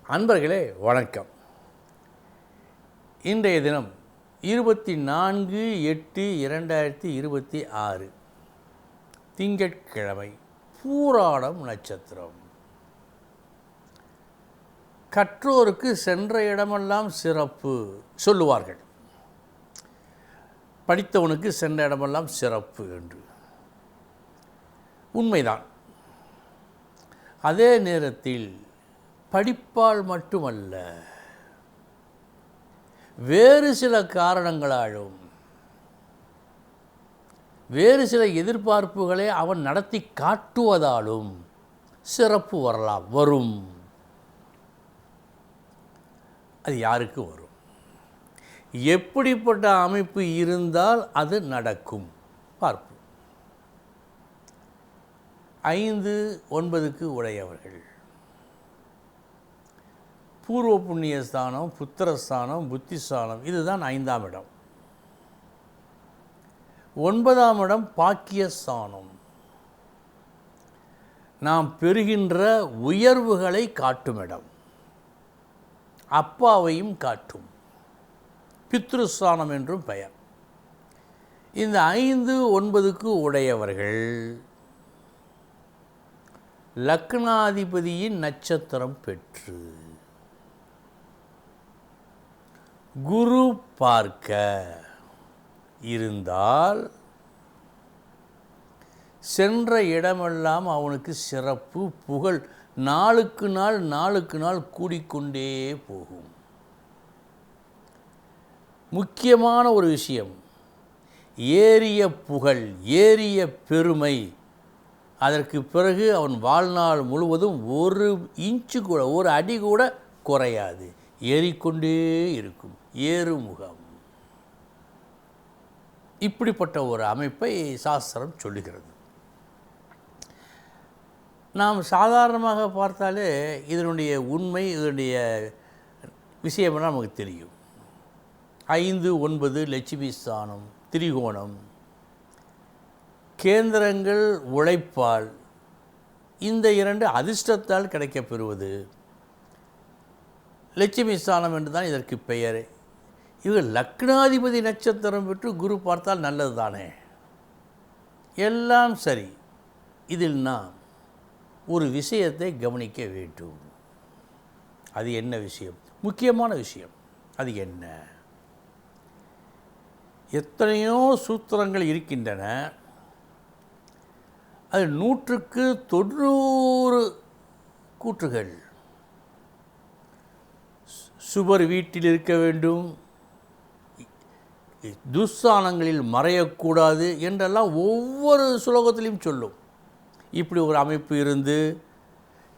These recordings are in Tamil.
அன்பர்களே வணக்கம். இன்றைய தினம் 24/8/2026 திங்கட்கிழமை, பூராடம் நட்சத்திரம். கற்றோருக்கு சென்ற இடமெல்லாம் சிறப்பு சொல்லுவார்கள். படித்தவனுக்கு சென்ற இடமெல்லாம் சிறப்பு என்று. உண்மைதான். அதே நேரத்தில் படிப்பால் மட்டுமல்ல, வேறு சில காரணங்களாலும், வேறு சில எதிர்பார்ப்புகளை அவன் நடத்தி காட்டுவதாலும் சிறப்பு வரும். அது யாருக்கு வரும்? எப்படிப்பட்ட அமைப்பு இருந்தால் அது நடக்கும் பார்ப்போம். 5, 9க்கு உடையவர்கள். பூர்வ புண்ணிய ஸ்தானம், புத்திரஸ்தானம், புத்திஸ்தானம், இதுதான் 5ஆம் இடம். 9ஆம் இடம் பாக்கியஸ்தானம். நாம் பெறுகின்ற உயர்வுகளை காட்டும் இடம், அப்பாவையும் காட்டும். பித்ருஸ்தானம் என்றும் பெயர். இந்த 5, 9க்கு உடையவர்கள் லக்னாதிபதியின் நட்சத்திரம் பெற்று குரு பார்க்க இருந்தால் சென்ற இடமெல்லாம் அவனுக்கு சிறப்பு, புகழ் நாளுக்கு நாள் கூடிக்கொண்டே போகும். முக்கியமான ஒரு விஷயம், ஏறிய புகழ், ஏறிய பெருமை, அதற்கு பிறகு அவன் வாழ்நாள் முழுவதும் 1 இன்ச்சு கூட, 1 அடி கூட குறையாது, ஏறிக்கொண்டே இருக்கும். ஏறுமுகம். இப்படிப்பட்ட ஒரு அமைப்பை சாஸ்திரம் சொல்லுகிறது. நாம் சாதாரணமாக பார்த்தாலே இதனுடைய உண்மை, இதனுடைய விஷயமெல்லாம் நமக்கு தெரியும். 5, 9 லட்சுமி ஸ்தானம், திரிகோணம், கேந்திரங்கள் உழைப்பால், இந்த 2 அதிர்ஷ்டத்தால் கிடைக்கப்பெறுவது லட்சுமி ஸ்தானம் என்று தான் இதற்கு பெயர். இது லக்னாதிபதி நட்சத்திரம் பெற்று குரு பார்த்தால் நல்லது தானே, எல்லாம் சரி. இதில் நாம் ஒரு விஷயத்தை கவனிக்க வேண்டும். அது என்ன விஷயம்? முக்கியமான விஷயம். அது என்ன? எத்தனையோ சூத்திரங்கள் இருக்கின்றன. அது 100க்கு 90 கூற்றுகள். சுபர் வீட்டில் இருக்க வேண்டும், துஸ்தானங்களில் மறையக்கூடாது என்றெல்லாம் ஒவ்வொரு சுலோகத்திலையும் சொல்லும். இப்படி ஒரு அமைப்பு இருந்து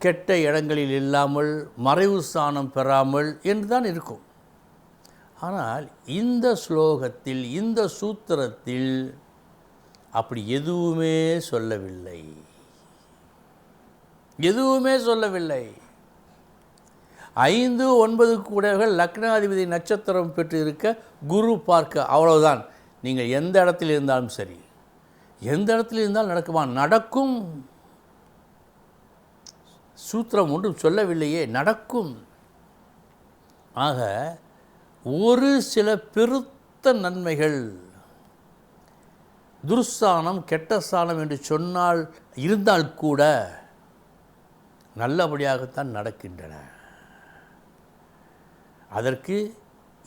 கெட்ட இடங்களில் இல்லாமல், மறைவு ஸ்தானம் பெறாமல் என்று தான் இருக்கும். ஆனால் இந்த ஸ்லோகத்தில், இந்த சூத்திரத்தில் அப்படி எதுவுமே சொல்லவில்லை. எதுவுமே சொல்லவில்லை. 5, 9க்கு உடையவர்கள் லக்னாதிபதி நட்சத்திரம் பெற்று இருக்க குரு பார்க்க, அவ்வளவுதான். நீங்கள் எந்த இடத்தில் இருந்தாலும் சரி, எந்த இடத்தில் இருந்தாலும் நடக்குமா? நடக்கும். சூத்திரம் ஒன்றும் சொல்லவில்லையே, நடக்கும். ஆக ஒரு சில பெருத்த நன்மைகள், துர்ஸ்தானம், கெட்ட ஸ்தானம் என்று சொன்னால் இருந்தால் கூட நல்லபடியாகத்தான் நடக்கின்றன. அதற்கு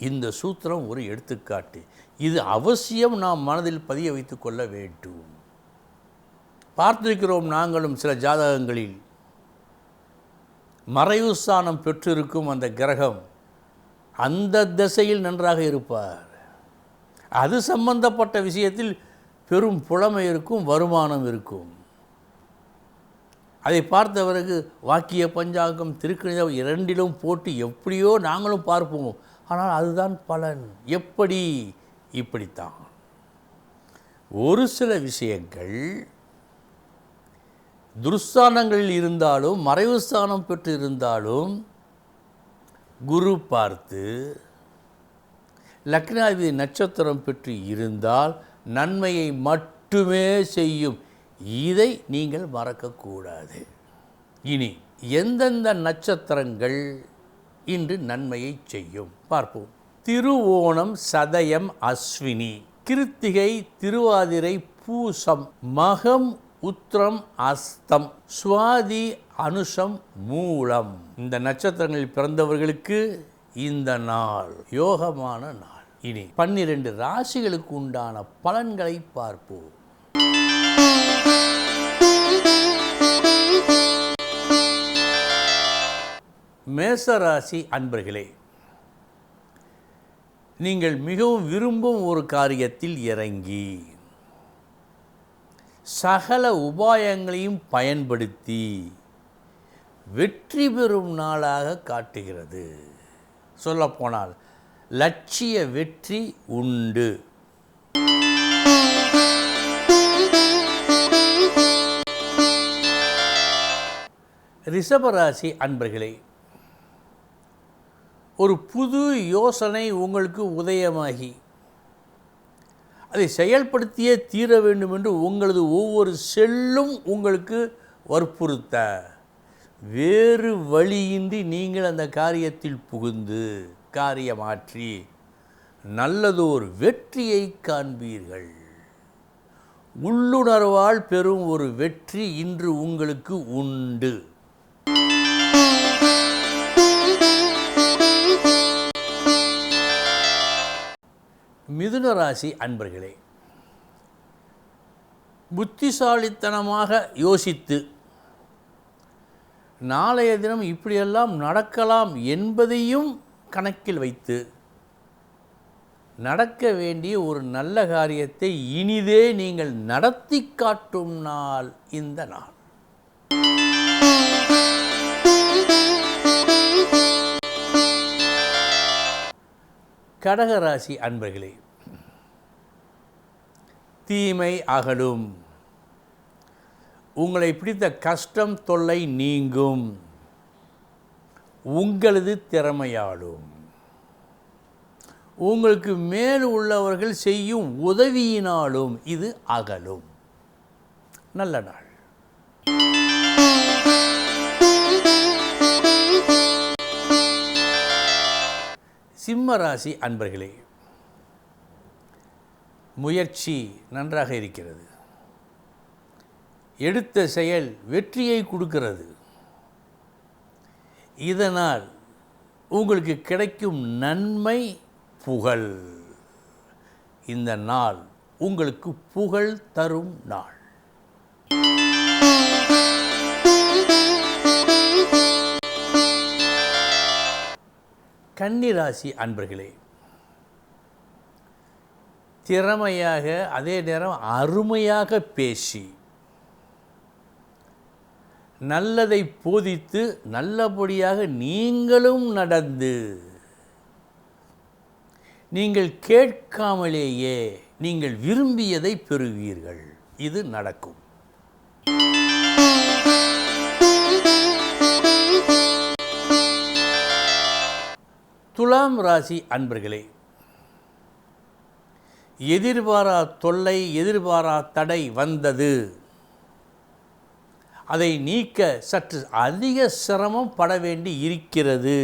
இந்த சூத்திரம் ஒரு எடுத்துக்காட்டு. இது அவசியம் நாம் மனதில் பதிய வைத்து கொள்ள வேண்டும். பார்த்திருக்கிறோம் நாங்களும் சில ஜாதகங்களில் மறைவு ஸ்தானம் பெற்றிருக்கும் அந்த கிரகம் அந்த திசையில் நன்றாக இருப்பார். அது சம்பந்தப்பட்ட விஷயத்தில் பெரும் புலமை இருக்கும், வருமானம் இருக்கும். அதை பார்த்தவருக்கு வாக்கிய பஞ்சாங்கம், திருக்கணிதம் 2லும் போட்டு எப்படியோ நாங்களும் பார்ப்போம். ஆனால் அதுதான் பலன். எப்படி? இப்படித்தான். ஒரு சில விஷயங்கள் துர்ஸ்தானங்களில் இருந்தாலும், மறைவு ஸ்தானம் பெற்று இருந்தாலும் குரு பார்த்து லக்னாதிபதி நட்சத்திரம் பெற்று இருந்தால் நன்மையை மட்டுமே செய்யும். இதை நீங்கள் மறக்கக்கூடாது. இனி எந்தெந்த நட்சத்திரங்கள் இன்று நன்மையை செய்யும். பார்ப்போம். திருவோணம், சதயம், அஸ்வினி, கிருத்திகை, திருவாதிரை, பூசம், மகம், உத்திரம், அஸ்தம், சுவாதி, அனுஷம், மூலம். இந்த நட்சத்திரங்களில் பிறந்தவர்களுக்கு இந்த நாள் யோகமான நாள். இனி 12 ராசிகளுக்கு உண்டான பலன்களை பார்ப்போம். மேசராசி அன்பர்களே, நீங்கள் மிகவும் விரும்பும் ஒரு காரியத்தில் இறங்கி சகல உபாயங்களையும் பயன்படுத்தி வெற்றி பெறும் நாளாக காட்டுகிறது. சொல்லப்போனால் லட்சிய வெற்றி உண்டு. ரிஷபராசி அன்பர்களே, ஒரு புது யோசனை உங்களுக்கு உதயமாகி அதை செயல்படுத்தியே தீர வேண்டும் என்று உங்களது ஒவ்வொரு செல்லும் உங்களுக்கு வற்புறுத்த வேறு வழியின்றி நீங்கள் அந்த காரியத்தில் புகுந்து காரியமாற்றி நல்லதோர் வெற்றியை காண்பீர்கள். உள்ளுணர்வால் பெறும் ஒரு வெற்றி இன்று உங்களுக்கு உண்டு. மிதுன ராசி அன்பர்களே, புத்திசாலித்தனமாக யோசித்து நாளைய தினம் இப்படியெல்லாம் நடக்கலாம் என்பதையும் கணக்கில் வைத்து நடக்க வேண்டிய ஒரு நல்ல காரியத்தை இனிதே நீங்கள் நடத்தி காட்டும் நாள் இந்த நாள். கடகராசி அன்பர்களே, தீமை அகலும், உங்களை பிடித்த கஷ்டம் தொல்லை நீங்கும், உங்களது திறமையாலும் உங்களுக்கு மேல் உள்ளவர்கள் செய்யும் உதவியினாலும் இது அகலும். நல்ல நாள். சிம்மராசி அன்பர்களே, முயற்சி நன்றாக இருக்கிறது. எடுத்த செயல் வெற்றியை கொடுக்கிறது. இதனால் உங்களுக்கு கிடைக்கும் நன்மை புகழ். இந்த நாள் உங்களுக்கு புகழ் தரும் நாள். கன்னிராசி அன்பர்களே, திறமையாக அதே நேரம் அருமையாக பேசி நல்லதை போதித்து நல்லபடியாக நீங்களும் நடந்து நீங்கள் கேட்காமலேயே நீங்கள் விரும்பியதை பெறுவீர்கள். இது நடக்கும். துலாம் ராசி அன்பர்களே, எதிர்பாரா தொல்லை எதிர்பாரா தடை வந்தது. அதை நீக்க சற்று அதிக சிரமம் பட வேண்டி இருக்கிறது.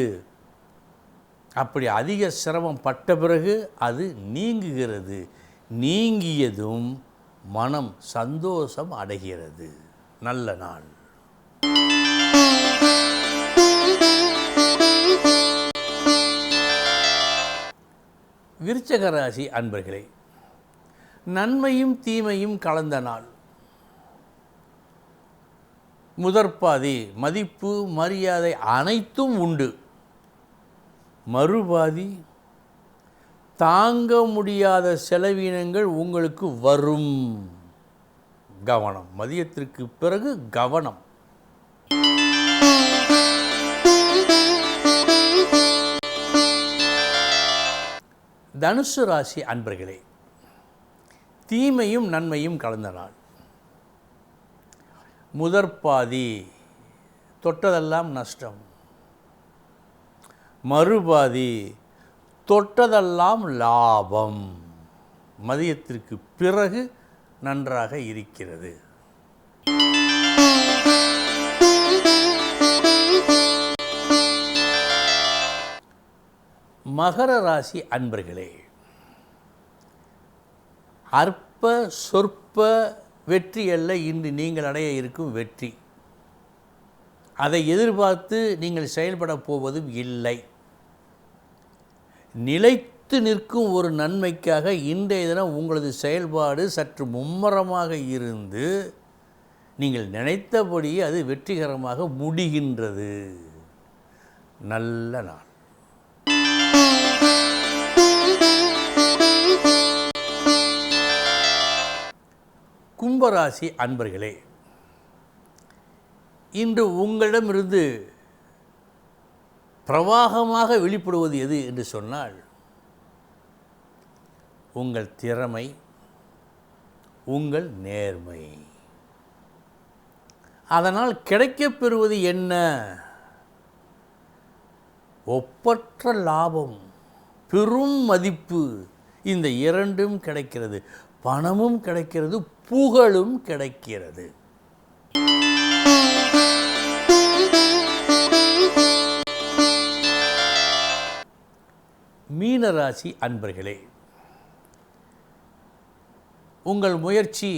அப்படி அதிக சிரமம் பட்ட பிறகு அது நீங்குகிறது. நீங்கியதும் மனம் சந்தோஷம் அடைகிறது. நல்ல நாள். விருச்சிக ராசி அன்பர்களே, நன்மையும் தீமையும் கலந்த நாள். முதற்பாதி மதிப்பு மரியாதை அனைத்தும் உண்டு. மறுபாதி தாங்க முடியாத செலவினங்கள் உங்களுக்கு வரும். கவனம். மதியத்திற்கு பிறகு கவனம். தனுசு ராசி அன்பர்களே, தீமையும் நன்மையும் கலந்த நாள். முதற்பாதி தொட்டதெல்லாம் நஷ்டம். மறுபாதி தொட்டதெல்லாம் லாபம். மதியத்திற்கு பிறகு நன்றாக இருக்கிறது. மகர ராசி அன்பர்களே, அற்ப சொற்ப வெற்றி அல்ல இன்று நீங்கள் அடைய இருக்கும் வெற்றி. அதை எதிர்பார்த்து நீங்கள் செயல்பட போவதும் இல்லை. நிலைத்து நிற்கும் ஒரு நன்மைக்காக இன்றைய தினம் உங்களது செயல்பாடு சற்று மும்முரமாக இருந்து நீங்கள் நினைத்தபடி அது வெற்றிகரமாக முடிகின்றது. நல்ல நாள். கும்பராசி அன்பர்களே, இன்று உங்களிடமிருந்து பிரவாகமாக வெளிப்படுவது எது என்று சொன்னால் உங்கள் திறமை, உங்கள் நேர்மை. அதனால் கிடைக்கப்பெறுவது என்ன? ஒப்பற்ற லாபம், பெரும் மதிப்பு. இந்த இரண்டும் கிடைக்கிறது. பணமும் கிடைக்கிறது, புகழும் கிடைக்கிறது. மீனராசி அன்பர்களே, உங்கள் முயற்சி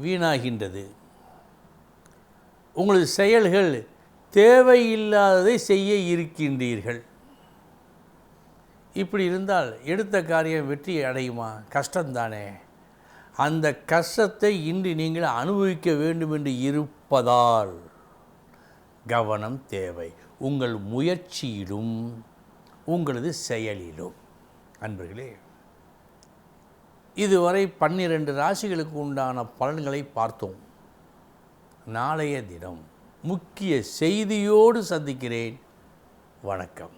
வீணாகின்றது. உங்களது செயல்கள் தேவையில்லாததை செய்ய இருக்கின்றீர்கள். இப்படி இருந்தால் எடுத்த காரியம் வெற்றி அடையுமா? கஷ்டம்தானே. அந்த கஷ்டத்தை இன்று நீங்கள் அனுபவிக்க வேண்டும் என்று இருப்பதால் கவனம் தேவை, உங்கள் முயற்சியிலும் உங்களது செயலிலும். அன்பர்களே, இதுவரை 12 ராசிகளுக்கு உண்டான பலன்களை பார்த்தோம். நாளைய தினம் முக்கிய செய்தியோடு சந்திக்கிறேன். வணக்கம்.